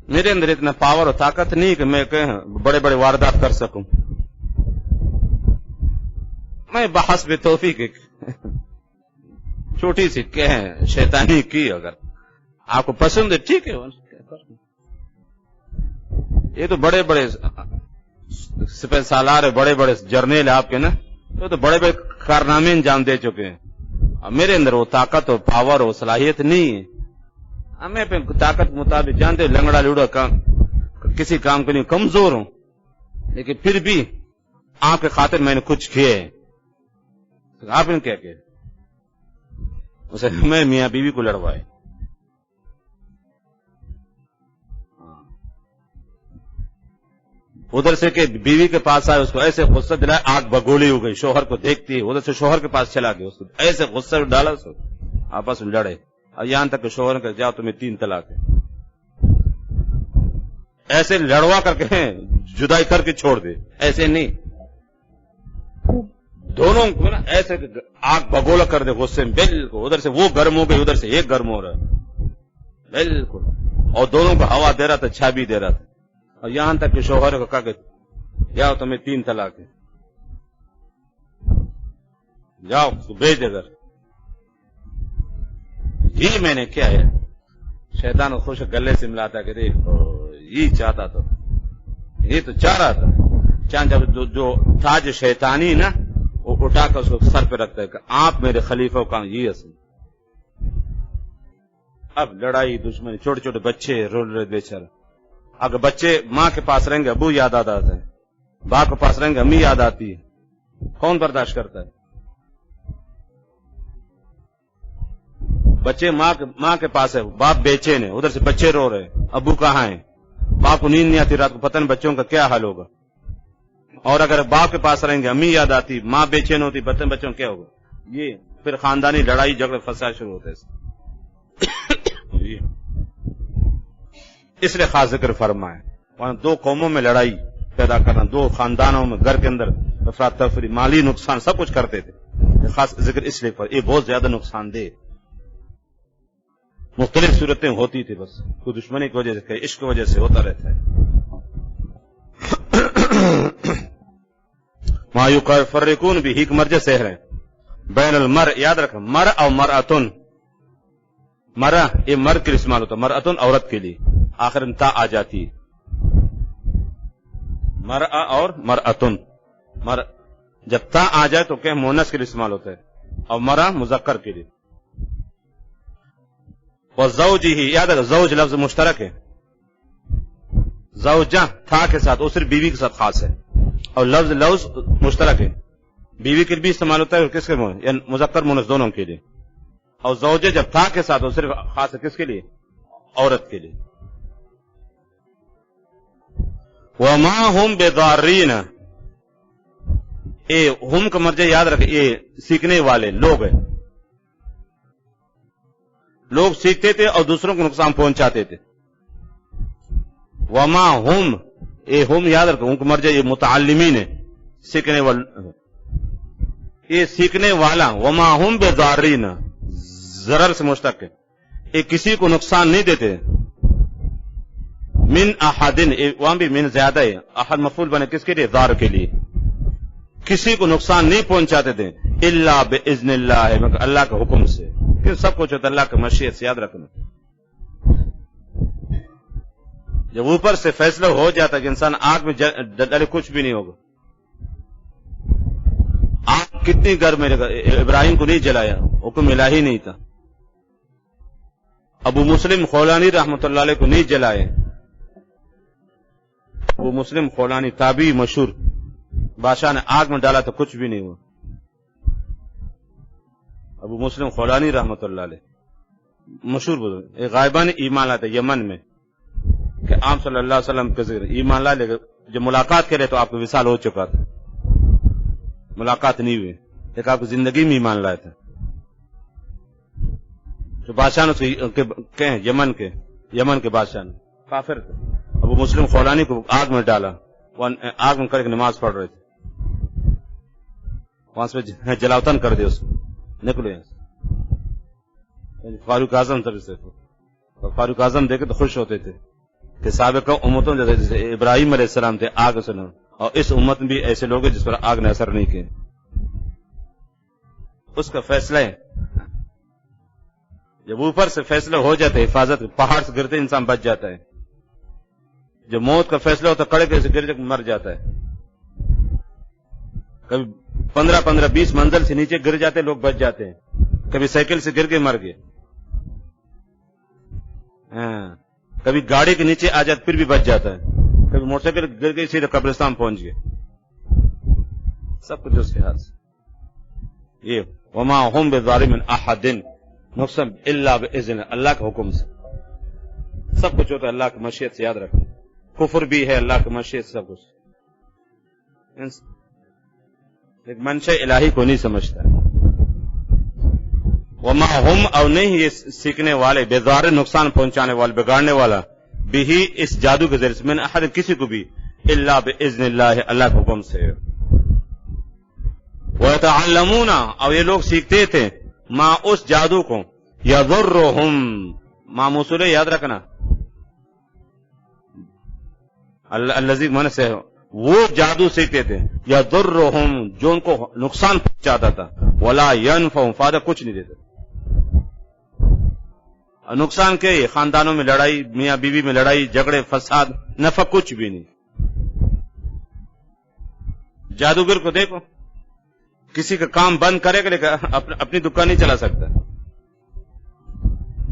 میرے اندر اتنا پاور اور طاقت نہیں کہ میں بڑے بڑے واردات کر سکوں، میں بحسب توفیق چھوٹی سی شیطانی کی، اگر آپ کو پسند ہے ٹھیک ہے۔ یہ تو بڑے بڑے سپہ سالار، بڑے بڑے جرنیل آپ کے نا، تو بڑے بڑے کارنامے انجام دے چکے ہیں، اب میرے اندر وہ طاقت اور پاور اور صلاحیت نہیں ہے، میں اپنے طاقت کے مطابق جانتے لنگڑا لوڑا کسی کام کے لیے کمزور ہوں، لیکن پھر بھی آپ کے خاطر میں نے کچھ کیے ہیں۔ آپ نے کیا کیا؟ اسے میں میاں بیوی کو لڑوائے، ادھر سے کہ بیوی کے پاس آئے، اس کو ایسے غصہ دلایا، آگ بگولی ہو گئی، شوہر کو دیکھتی ہے، ادھر سے شوہر کے پاس چلا گیا، اس کو ایسے غصہ ڈالا، آپس میں لڑے، اور یہاں تک کہ شوہر کہ جاؤ تمہیں 3 طلاق ہے، ایسے لڑوا کر کے جدائی کر کے چھوڑ دے، ایسے نہیں، دونوں کو نا ایسے آگ بگولا کر دے غصے میں، بالکل ادھر سے وہ گرم ہو گئی، ادھر سے ایک گرم ہو رہا ہے، بالکل، اور دونوں کو ہوا دے رہا تھا، چھا بھی دے رہا تھا، اور یہاں تک کہ شوہر کو کہا کہ جاؤ تمہیں 3 طلاق ہے، جاؤ بھیج دے گھر۔ یہ میں نے کیا ہے، شیطان کو خوش گلے سے ملاتا کہ دیکھو یہ چاہتا تو، یہ تو چاہ رہا تھا، چاند جب جو تاج شیطانی نا وہ اٹھا کر اس کو سر پہ رکھتا ہے کہ آپ میرے خلیفہ کا یہ اصل۔ اب لڑائی دشمنی، چھوٹے چھوٹے بچے رول رہے بیچارے، اگر بچے ماں کے پاس رہیں گے ابو یاد آتا ہے، باپ کے پاس رہیں گے امی یاد آتی ہے، کون برداشت کرتا ہے؟ بچے ماں کے پاس ہے، باپ بے چین ہے، ادھر سے بچے رو رہے، ابو کہاں ہیں، باپ کو نیند نہیں آتی رات کو، پتہ نہیں بچوں کا کیا حال ہوگا، اور اگر باپ کے پاس رہیں گے امی یاد آتی، ماں بے چین ہوتی، پتہ نہیں بچوں کا کیا ہوگا، یہ پھر خاندانی لڑائی جھگڑے فساد شروع ہوتے ہیں۔ اس لیے خاص ذکر فرمائے، وہاں 2 قوموں میں لڑائی، پیدا کرنا، دو خاندانوں میں گھر کے اندر افراتفری، مالی نقصان، سب کچھ کرتے تھے. خاص ذکر اس لیے پر یہ بہت زیادہ نقصان دہ مختلف صورتیں ہوتی تھی، بس کوئی دشمنی کی وجہ سے، کوئی عشق کی وجہ سے ہوتا رہتا ہے. ما یفرقون بھی ایک مرجع سحر ہے بین المر، یاد رکھیں مر اور مرأتن. مرا یہ مر کے لیے استعمال ہوتا ہے، مرأتن عورت کے لیے، آخر میں تا آ جاتی ہے. مرأ اور مرأتن، جب تا آ جائے تو کہ مونس کے لیے استعمال ہوتا ہے، اور مرا مذکر کے لیے. وزوجہ، یاد رکھیں زوج لفظ مشترک ہے، زوجہ تھا کے ساتھ، وہ صرف بیوی کے ساتھ خاص ہے، اور لفظ مشترک ہے، بیوی کے لیے بھی استعمال ہوتا ہے اور کس کے لیے؟ یعنی مذکر مونس دونوں کے لیے. اور زوجہ جب تھا کے ساتھ، وہ صرف خاص ہے کس کے لیے؟ عورت کے لیے. وما ہم بضارین، اے ہم کا مرجع یاد رکھیں، یہ سیکھنے والے لوگ ہیں، لوگ سیکھتے تھے اور دوسروں کو نقصان پہنچاتے تھے. وما ہم، اے ہم یاد رکھیں، ان کا مرجع یہ متعلمین ہے، سیکھنے والے، یہ سیکھنے والا. وما ہم بضارین ضرر سے مشتق ہے، یہ کسی کو نقصان نہیں دیتے. من احدن، وہاں بھی من زیادہ ہے، احد مفعول بنے کس کے لیے؟ ضار کے لیے. کسی کو نقصان نہیں پہنچاتے تھے الا باذن اللہ، مگر اللہ کے حکم سے. کہ سب کچھ ہوتا ہے اللہ کی مشیت سے، یاد رکھنا. جب اوپر سے فیصلہ ہو جاتا کہ انسان آگ میں ڈالے کچھ بھی نہیں ہوگا. آگ کتنی گرم ہے، ابراہیم کو نہیں جلایا، حکم الہی نہیں تھا. ابو مسلم خولانی رحمۃ اللہ علیہ کو نہیں جلائے. ابو مسلم خولانی تابعی مشہور، بادشاہ نے آگ میں ڈالا تو کچھ بھی نہیں ہوا. ابو مسلم خولانی رحمۃ اللہ علیہ مشہور بزرگ، ایک غائبان ایمان لاتے یمن میں، کہ عام صلی اللہ علیہ وسلم کے ذکر ایمان لا لے. جب ملاقات کرے تو آپ کو وصال ہو چکا تھا، ملاقات نہیں ہوئی، ایک آپ کی زندگی میں ایمان لائے تھے. تو بادشاہ نے کہیں یمن کے بادشاہ نے، کافر تھے، ابو مسلم خولانی کو آگ میں ڈالا. وہ آگ میں کر کے نماز پڑھ رہے تھے، وہاں سے جلاوطن کر دیا، اس کو نکلے. فاروق اعظم فاروق اعظم دیکھے تو خوش ہوتے تھے کہ سابقہ امتوں جیسے ابراہیم علیہ السلام تھے آگ سے، اور اس امت میں بھی ایسے لوگ ہیں جس پر آگ نے اثر نہیں کیا. اس کا فیصلہ ہے، جب اوپر سے فیصلہ ہو جاتا ہے حفاظت، پہاڑ سے گرتے انسان بچ جاتا ہے. جب موت کا فیصلہ ہوتا ہے کڑے سے گر مر جاتا ہے. کبھی 15-20 منزل سے نیچے گر جاتے لوگ بچ جاتے ہیں، کبھی سائیکل سے گر کے مر گئے، کبھی گاڑی کے نیچے آ جاتے پھر بھی بچ جاتا ہے، کبھی موٹر سائیکل گر گئی سیدھے قبرستان پہنچ گئے. سب کچھ اس کے ہاتھ سے. یہ وما هم بظالم احد نقصان الا باذن، اللہ کے حکم سے سب کچھ ہوتا ہے، اللہ کی مشیت سے. یاد رکھیں کفر بھی ہے اللہ کی مشیت، سب کچھ ایک منشا الہی کو نہیں سمجھتا. وما هم، اور نہیں یہ سیکھنے والے، بضار نقصان پہنچانے والے، بگاڑنے والا، بھی اس جادو کے ذریعے سے، من احد کسی کو بھی، الا باذن اللہ اللہ کے حکم سے. وَيَتَعَلَّمُونَ، اور یہ لوگ سیکھتے تھے، ما اس جادو کو، يَضُرُّهُمْ، ما موصول یاد رکھنا، الذی من سے وہ جادو سیکھتے تھے، يَضُرُّهُمْ جو ان کو نقصان پہنچاتا تھا، وَلَا يَنْفَعُهُمْ فائدہ کچھ نہیں دیتا. نقصان کیا ہے؟ خاندانوں میں لڑائی، میاں بیوی میں لڑائی جھگڑے فساد، نفع کچھ بھی نہیں. جادوگر کو دیکھو، کسی کا کام بند کرے گا لیکن اپنی دکان نہیں چلا سکتا.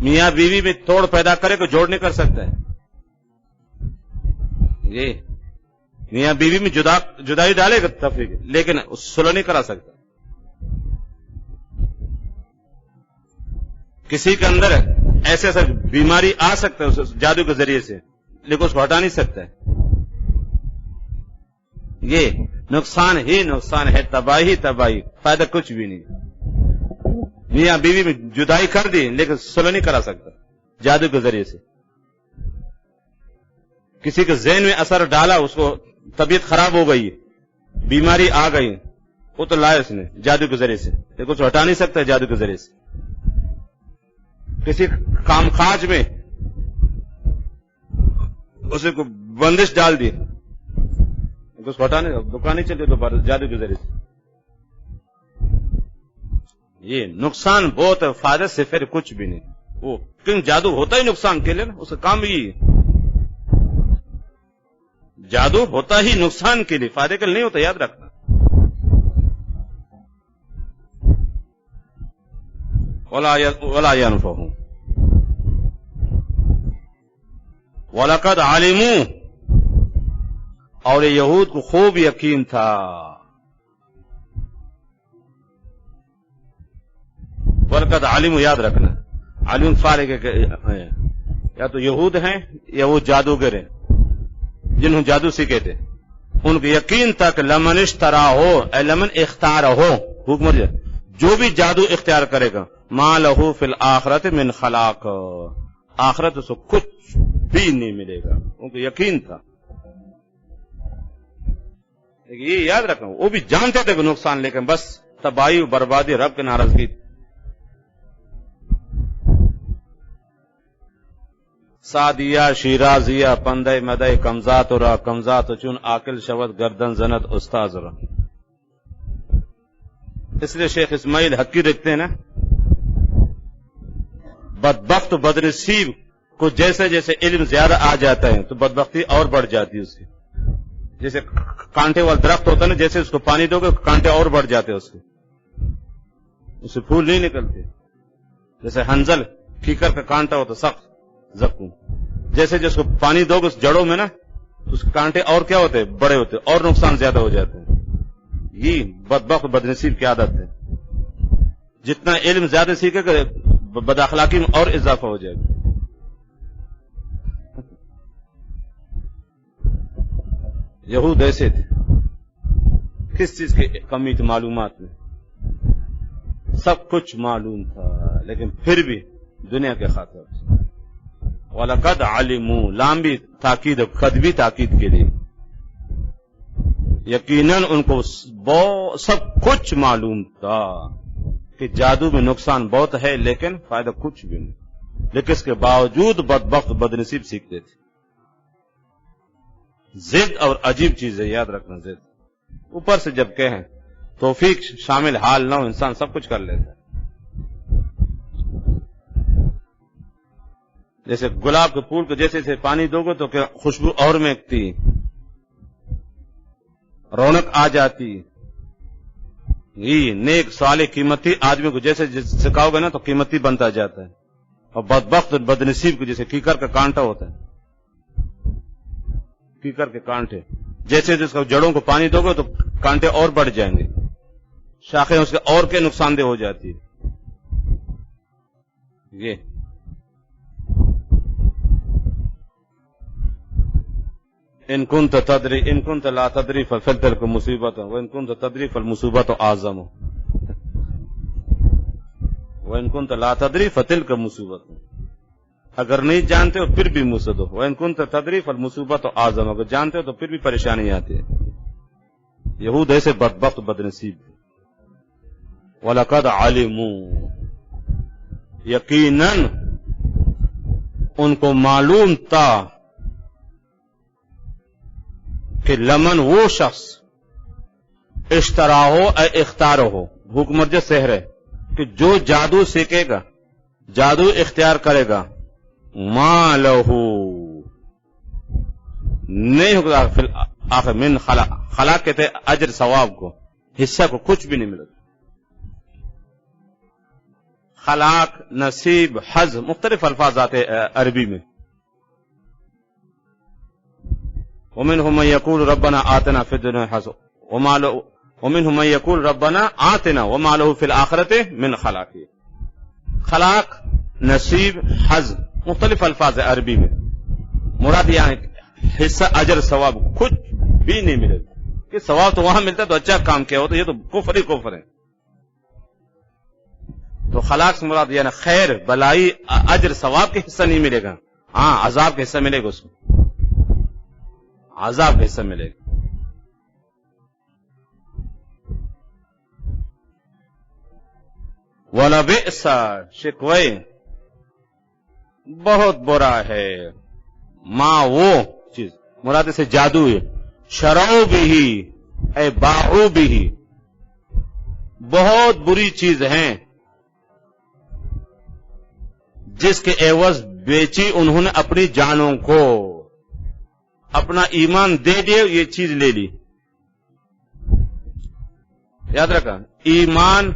میاں بیوی میں توڑ پیدا کرے گا جوڑ نہیں کر سکتا ہے. یہ میاں بیوی میں جدائی ڈالے گا تفریق، لیکن صلح نہیں کرا سکتا. کسی کے اندر ایسے بیماری آ سکتا ہے اس جادو کے ذریعے سے، لیکن اس کو ہٹا نہیں سکتا ہے. یہ نقصان ہی نقصان ہے، تباہی فائدہ کچھ بھی نہیں. میاں بیوی میں جدائی کر دی لیکن صلح نہیں کرا سکتا جادو کے ذریعے سے. کسی کے ذہن میں اثر ڈالا، اس کو طبیعت خراب ہو گئی، بیماری آ گئی، وہ تو لایا اس نے جادو کے ذریعے سے، لیکن کچھ ہٹا نہیں سکتا جادو کے ذریعے سے۔ کسی کام کاج میں اسے کو بندش ڈال دی، اس کو ہٹانے دکان نہیں چلتی تو جادو کے ذریعے سے۔ یہ نقصان بہت ہے، فائدہ سے پھر کچھ بھی نہیں۔ وہ کیوں جادو ہوتا ہی نقصان کے لیے نا، اس کا کام یہی ہے۔ جادو ہوتا ہی نقصان کے لیے، فائدے کے لیے نہیں ہوتا، یاد رکھنا۔ وَلَا يَنْفَعُهُمْ وَلَقَدْ عَلِمُوا، اور یہود کو خوب یقین تھا، وَلَقَدْ عَلِمُوا یاد رکھنا، علم فارغ ہے، یا تو یہود ہیں یا وہ جادوگر ہیں جنہوں جادو سیکھے تھے، ان کو یقین تھا کہ لمن اشترا ہو، اے لمن اختار ہو، حکم جو بھی جادو اختیار کرے گا، ما لہو فی الآخرت من خلاق، آخرت اس کو کچھ بھی نہیں ملے گا، ان کو یقین تھا۔ یہ یاد رکھنا، وہ بھی جانتے تھے کہ نقصان، لیکن بس تباہی و بربادی، رب کی ناراضگی۔ سعدیہ شیرازیہ پندے مدے کمزات را کمزات چون عاقل شود گردن زند استاذ را۔ اس لیے شیخ اسماعیل حقی لکھتے ہیں نا، بدبخت و بدنصیب کو جیسے جیسے علم زیادہ آ جاتا ہے تو بدبختی اور بڑھ جاتی ہے اس کی۔ جیسے کانٹے والا درخت ہوتا ہے نا، جیسے اس کو پانی دو گے کانٹے اور بڑھ جاتے ہیں، اس سے پھول نہیں نکلتے۔ جیسے ہنزل کیکر کا کانٹا ہوتا سخت زخم، جیسے جس کو پانی دو گے اس جڑوں میں نا، اس کے کانٹے اور کیا ہوتے ہیں، بڑے ہوتے ہیں، اور نقصان زیادہ ہو جاتے ہیں۔ یہ بدبخت بدنصیب کی عادت ہے، جتنا علم زیادہ سیکھے گا بد اخلاقی میں اور اضافہ ہو جائے گا۔ یہود ایسے تھے، کس چیز کی کمی تھی معلومات میں، سب کچھ معلوم تھا، لیکن پھر بھی دنیا کے خاطر۔ وَلَقَدْ عَلِمُوا، لام بھی تاکید، قد بھی تاکید کے لیے، یقیناً ان کو سب کچھ معلوم تھا کہ جادو میں نقصان بہت ہے لیکن فائدہ کچھ بھی نہیں، لیکن اس کے باوجود بدبخت بدنصیب سیکھتے تھے۔ ضد اور عجیب چیز ہے، یاد رکھنا، ضد اوپر سے جب کہیں توفیق شامل حال نہ ہو، انسان سب کچھ کر لیتا ہے۔ جیسے گلاب کے پھول کو جیسے جیسے پانی دو گے تو کیا خوشبو اور مہکتی، رونق آ جاتی۔ یہ نیک صالح قیمتی آدمی کو جیسے سکھاؤ گے نا تو قیمتی بنتا جاتا ہے، اور بدبخت بدنصیب کو جیسے کیکر کا کانٹا ہوتا ہے، کیکر کے کانٹے جیسے جس کو جڑوں کو پانی دو گے تو کانٹے اور بڑھ جائیں گے، شاخیں اس کے اور کے نقصان دہ ہو جاتی ہے۔ یہ ان كنت تدری ان كنت لا تدری ففی تلک مصیبت وان كنت تدری فالمصیبت اعظم وان كنت لا تدری فتلک مصیبت، اگر نہیں جانتے ہو پھر بھی مصیبت ہو، وان كنت تدری فالمصیبت اعظم، اگر جانتے ہو تو پھر بھی پریشانی آتی ہے۔ یہود ایسے بدبخت بدنصیب۔ وَلَقَدْ عَلِمُوا، یقیناً ان کو معلوم تھا کہ لمن وہ شخص اشترا ہو اے اختار ہو، حکمت جو سحر ہے کہ جو جادو سیکھے گا، جادو اختیار کرے گا، ما لہو نہیں ہوگا آخر من خلاق کہتے اجر ثواب کو، حصہ کو کچھ بھی نہیں ملے گا۔ خلاق، نصیب، حظ مختلف الفاظ آتے عربی میں۔ ومنهم من يقول ربنا آتنا في الدنيا حسنة ومنهم من يقول ربنا آتنا وما له في الآخرة من خلاق۔ خلاق، نصیب، حظ مختلف الفاظ ہے عربی میں، مراد یہاں حصہ اجر ثواب کچھ بھی نہیں ملے گا، کہ ثواب تو وہاں ملتا ہے تو اچھا کام کیا ہوتا، یہ تو کفر ہی کفر ہے۔ تو خلاق سے مراد یعنی خیر، بلائی، اجر ثواب کے حصہ نہیں ملے گا، ہاں عذاب کا حصہ ملے گا، اس کو عذاب کا حصہ ملے گا۔ وَلَبِئْسَ شکوے بہت برا ہے ما وہ چیز مراد سے جادو ہے شرعوا بھی اے باعوا بھی بہت بری چیز ہے جس کے عوض بیچی انہوں نے اپنی جانوں کو اپنا ایمان دے دیے یہ چیز لے لی یاد رکھا ایمان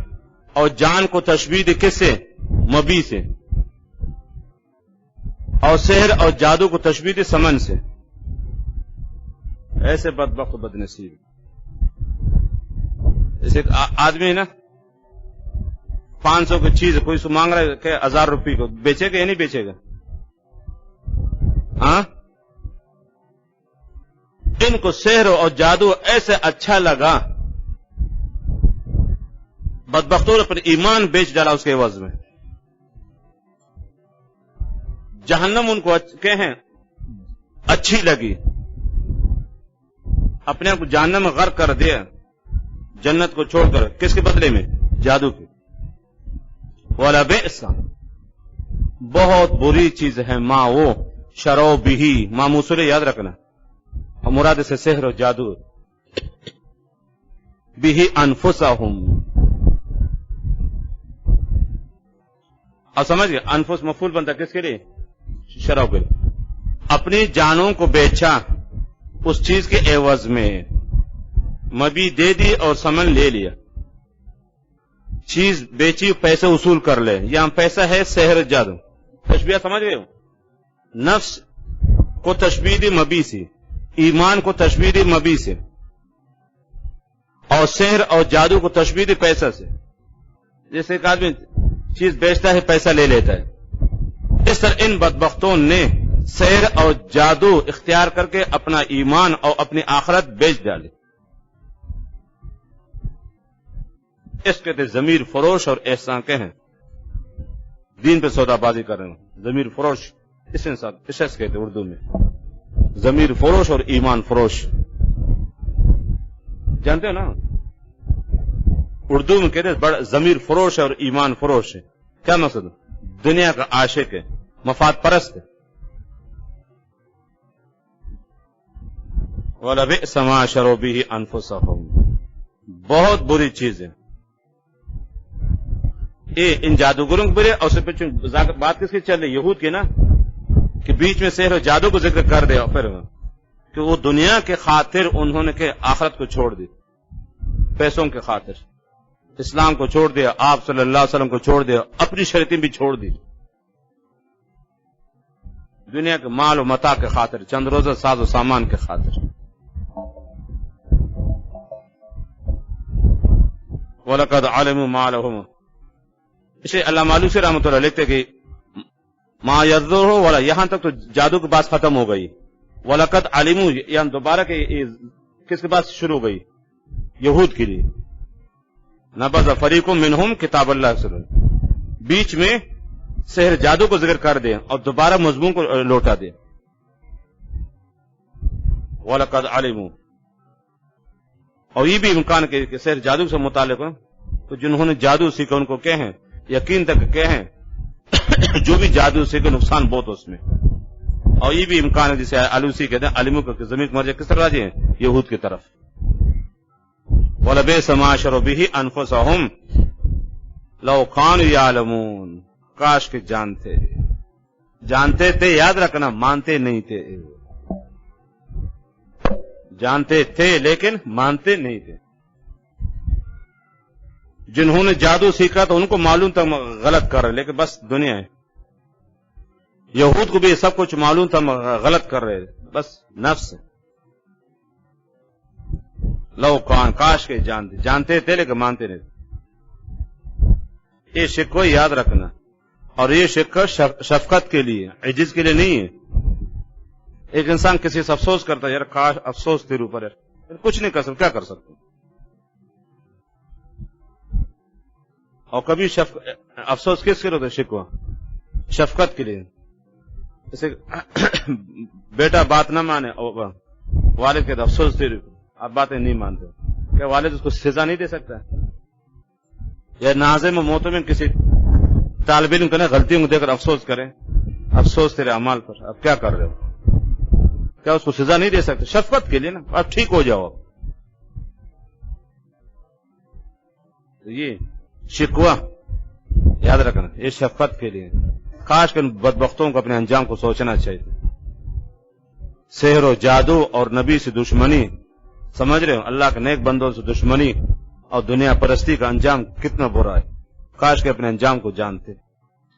اور جان کو تشبیہ دی کس سے مبی سے اور سحر اور جادو کو تشبیہ دی سمن سے ایسے بدبخت و بدنصیب جیسے آدمی نا 500 کی چیز کوئی سو مانگ رہا ہے کہ 1000 روپے کو بیچے گا یا نہیں بیچے گا ہاں ان کو سحر اور جادو ایسے اچھا لگا بدبختوں نے اپنے ایمان بیچ ڈالا اس کے عوض میں جہنم ان کو کہیں اچھی لگی اپنے آپ کو جہنم میں غرق کر دیا جنت کو چھوڑ کر کس کے بدلے میں جادو کی وَلَبِئْسَ بہت بری چیز ہے ما وہ شرعوا بھی ما موصول یاد رکھنا اور مراد سے سحر و جادو بھی انفسہم اور سمجھ گئے انفس مفعول بنتا کس کے لیے شرعوا کے لیے اپنی جانوں کو بیچا اس چیز کے عوض میں مبی دے دی اور سمن لے لیا چیز بیچی پیسے وصول کر لے یہاں پیسہ ہے سحر جادو تشبیہ سمجھ گئے ہو نفس کو تشبیہ دی مبی سے ایمان کو تشبیہ دی مبی سے اور سحر اور جادو کو تشبیہ دی پیسہ سے جیسے ایک آدمی چیز بیچتا ہے پیسہ لے لیتا ہے اس طرح ان بدبختوں نے سحر اور جادو اختیار کر کے اپنا ایمان اور اپنی آخرت بیچ ڈالی اس کہتے ضمیر فروش اور احسان کے ہیں دین پہ سودا بازی کر رہے ہیں ضمیر فروش اس کہتے اردو میں ضمیر فروش اور ایمان فروش جانتے ہو نا اردو میں کہتے ہیں بڑا ضمیر فروش اور ایمان فروش ہے کیا مقصد دنیا کا عاشق ہے مفاد پرست ہے وَلَبِئْسَ مَا شَرَوْا بِهِ أَنفُسَهُمْ بہت بری چیز ہے ان جادوگروں کو برے اور بات کس کی چل رہی یہود کی نا کہ بیچ میں سحر و جادو کو ذکر کر دیا پھر کہ وہ دنیا کے خاطر انہوں نے کہ آخرت کو چھوڑ دی پیسوں کے خاطر اسلام کو چھوڑ دیا آپ صلی اللہ علیہ وسلم کو چھوڑ دیا اپنی شریعتیں بھی چھوڑ دی دنیا کے مال و متاع کے خاطر چند روزہ ساز و سامان کے خاطر وَلَقَدْ عَلِمُوا مَا لَهُمْ اسے علامہ آلوسی رحمۃ اللہ لکھتے کہ ما يَذُّرُهُ ولا یہاں تک تو جادو کی بات ختم ہو گئی وَلَقَدْ عَلِمُوا یہاں دوبارہ کہ کس کے بات شروع ہو گئی یہود کے لیے نبذ فریق منہم کتاب اللہ صلی اللہ علیہ وسلم بیچ میں سحر جادو کو ذکر کر دیں اور دوبارہ مضمون کو لوٹا دیں وَلَقَدْ عَلِمُوا اور یہ بھی امکان کہ سحر جادو سے متعلق ہے تو جنہوں نے جادو سیکھا ان کو کہیں یقین تک کہیں جو بھی جادو سیکھے نقصان بہت اس میں اور یہ بھی امکان ہے جسے آلوسی کہتے ہیں علموں کا ضمیر مرجع کس طرح راجی ہیں یہود کی طرف وَلَبِئْسَ مَا شَرَوْا بِهِ أَنفُسَهُمْ لَوْ كَانُوا يَعْلَمُونَ کاش کہ جانتے تھے یاد رکھنا مانتے نہیں تھے جانتے تھے لیکن مانتے نہیں تھے جنہوں نے جادو سیکھا تو ان کو معلوم تھا غلط کر رہے لیکن بس دنیا ہے یہود کو بھی سب کچھ معلوم تھا غلط کر رہے بس نفس ہے لو کان کاش کے جانتے تھے لیکن مانتے نہیں یہ شکوہ یاد رکھنا اور یہ شکوہ شفقت کے لیے عجز کے لیے نہیں ہے ایک انسان کسی سے افسوس کرتا ہے یار کاش افسوس تیرے اوپر ہے کچھ نہیں کر سکتا کیا کر سکتے اور کبھی افسوس کس کے لیے ہوتا ہے شکوہ شفقت کے لیے جیسے بیٹا بات نہ مانے والد کہتا افسوس تیرے آپ باتیں نہیں مانتے کیا والد اس کو سزا نہیں دے سکتا یا ناظم و محتمم کسی طالب علم کرنے غلطیوں کو دیکھ کر افسوس کریں، افسوس تیرے اعمال پر، اب کیا کر رہے ہو؟ کیا اس کو سزا نہیں دے سکتے؟ شفقت کے لیے نا، اب ٹھیک ہو جاؤ. یہ شکوہ یاد رکھنا، یہ شفقت کے لیے. کاش کہ بدبختوں کو اپنے انجام کو سوچنا چاہیے. سحر و جادو اور نبی سے دشمنی، سمجھ رہے ہو، اللہ کے نیک بندوں سے دشمنی اور دنیا پرستی کا انجام کتنا برا ہے. کاش کہ اپنے انجام کو جانتے.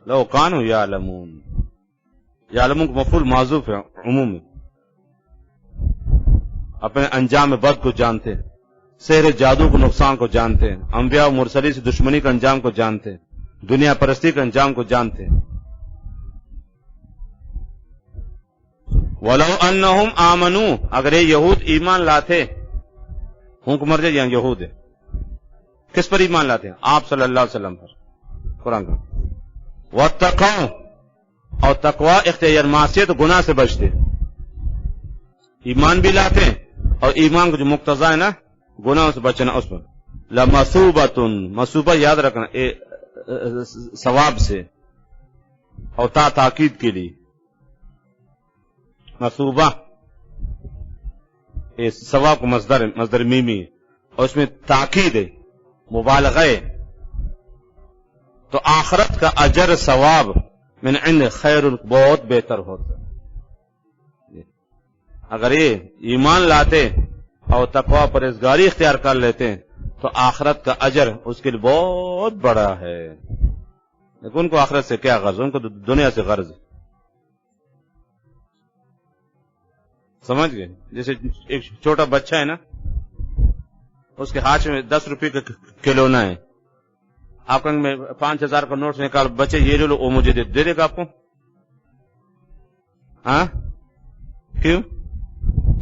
لو کانوا یعلمون، یعلمون کو مفعول معذوف ہے عموم میں، اپنے انجام بد کو جانتے، سحر جادو کو نقصان کو جانتے، انبیاء و مرسلی سے دشمنی کا انجام کو جانتے، دنیا پرستی کا انجام کو جانتے. وَلَوْ أَنَّهُمْ آمَنُوا، اگر یہ یہود ایمان لاتے، ہوں کو مرجع یہاں یہود ہے، کس پر ایمان لاتے ہیں؟ آپ صلی اللہ علیہ وسلم پر، قرآن کا. وَاتَّقَوْا، اور تقوی اختیار معصیت گناہ سے بچتے، ایمان بھی لاتے ہیں اور ایمان کو جو مقتضا ہے نا گناہوں سے بچنا اس پر. لَمَثُوبَةٌ، مصوبہ یاد رکھنا ثواب سے، اور تاکید کے لیے. مصوبہ ثواب کو مصدر میمی ہے اور اس میں تاکید ہے، مبالغہ ہے. تو آخرت کا اجر ثواب من عند خیر، بہت بہتر ہوتا. اگر یہ ایمان لاتے اور تقوی پرہیزگاری اختیار کر لیتے تو آخرت کا اجر اس کے لیے بہت بڑا ہے. لیکن ان کو آخرت سے کیا غرض، ان کو دنیا سے غرض ہے. سمجھ گئے؟ جیسے ایک چھوٹا بچہ ہے نا، اس کے ہاتھ میں 10 روپے کا کھلونا ہے، آپ کہیں میں 5000 کا نوٹ نکال، بچے یہ لے لو، وہ مجھے دے دے گا آپ کو؟ ہاں کیوں؟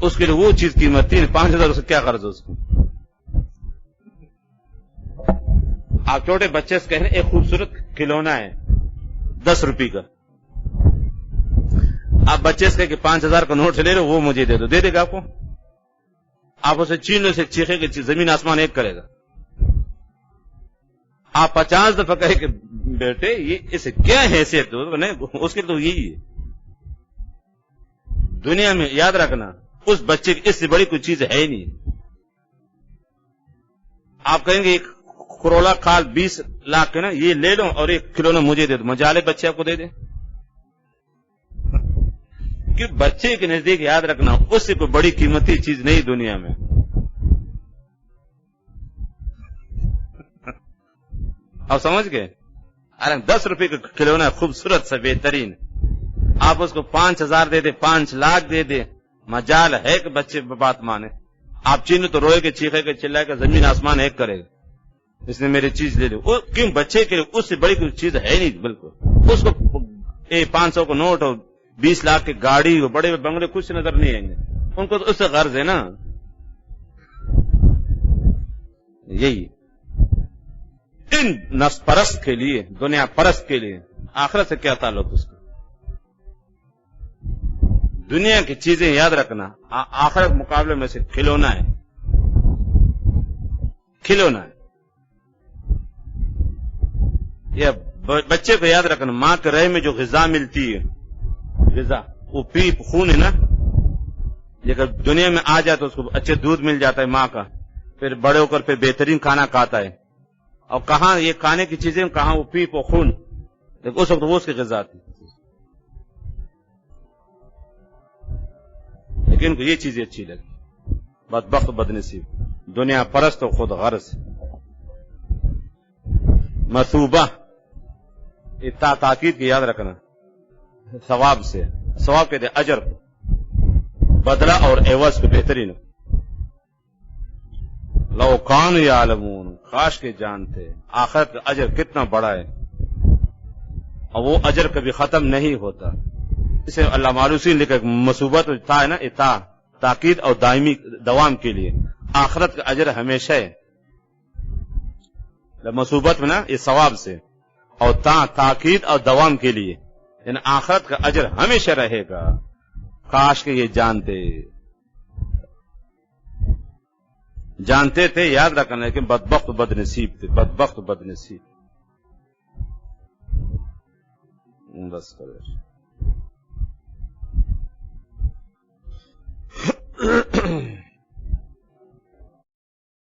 اس کے لیے وہ چیز قیمت تھی، 5000 سے کیا قرض اس کو؟ آپ چھوٹے بچے سے کہنے ایک خوبصورت کھلونا ہے 10 روپے کا، آپ بچے سے کہ 5000 کا نوٹ لے لو، وہ مجھے دے دو، دے دے گا آپ کو؟ آپ اسے چھین لو، اسے چیخے کہ زمین آسمان ایک کرے گا. آپ 50 دفعہ کہے کہ بیٹے یہ اسے کیا حیثیت ہو، نہیں اس کے تو یہی ہے. دنیا میں یاد رکھنا اس بچے کی اس سے بڑی کوئی چیز ہے ہی نہیں. آپ کہیں گے ایک کرولا کھال 20 لاکھ کے نا، یہ لے لو اور ایک کھلونا مجھے دے دو، مجالے بچے آپ کو دے دے. کہ بچے کے نزدیک یاد رکھنا اس سے کوئی بڑی قیمتی چیز نہیں دنیا میں. آپ سمجھ گئے؟ ارے 10 روپے کا کھلونا خوبصورت سا بہترین، آپ اس کو 5000 دے دے، 5 لاکھ دے دے، مجال ہے کہ بچے بات مانے. آپ چینو تو روئے گے، چیخے گا، چلائے گا، زمین آسمان ایک کرے گا، اس نے میری چیز لے لی. کیوں؟ بچے کے لیے اس سے بڑی کوئی چیز ہے نہیں بالکل. اس کو 500 کا نوٹ اور 20 لاکھ کی گاڑی اور بڑے بنگلے کچھ نظر نہیں آئیں گے، ان کو تو اس سے غرض ہے نا. یہی ان نفس پرست کے لیے، دنیا پرست کے لیے آخرت سے کیا تعلق اس کا؟ دنیا کی چیزیں یاد رکھنا آخرت مقابلے میں سے کھلونا ہے، کھلونا ہے. یہ بچے کو یاد رکھنا ماں کے رحم میں جو غذا ملتی ہے، غذا وہ پیپ خون ہے نا، یہ دنیا میں آ جائے تو اس کو اچھے دودھ مل جاتا ہے ماں کا، پھر بڑے ہو کر پھر بہترین کھانا کھاتا ہے. اور کہاں یہ کھانے کی چیزیں، کہاں وہ پیپ و خون، لیکن اس وقت وہ اس کی غذا تھی. لیکن ان کو یہ چیزیں اچھی لگی. بدبخت بدنصیب، دنیا پرست و خود غرض. مثوبہ تاکید کی یاد رکھنا، ثواب سے، ثواب کہتے ہیں اجر، بدلہ اور عوض کو بہترین. لو کانوا یعلمون، کاش کے جانتے آخرت کا اجر کتنا بڑا ہے، اور وہ اجر کبھی ختم نہیں ہوتا. اسے اللہ مالوسی نے لکھا مصوبت تھا نا، تاکید اور دائمی دوام کے لیے. آخرت کا اجر ہمیشہ ہے، مصوبت میں نا یہ ثواب سے، اور تاکید اور دوام کے لیے، یعنی آخرت کا اجر ہمیشہ رہے گا. کاش کہ یہ جانتے. جانتے تھے، یاد رکھنا، لیکن بدبخت بد نصیب تھے، بدبخت بد نصیب. بس کرو.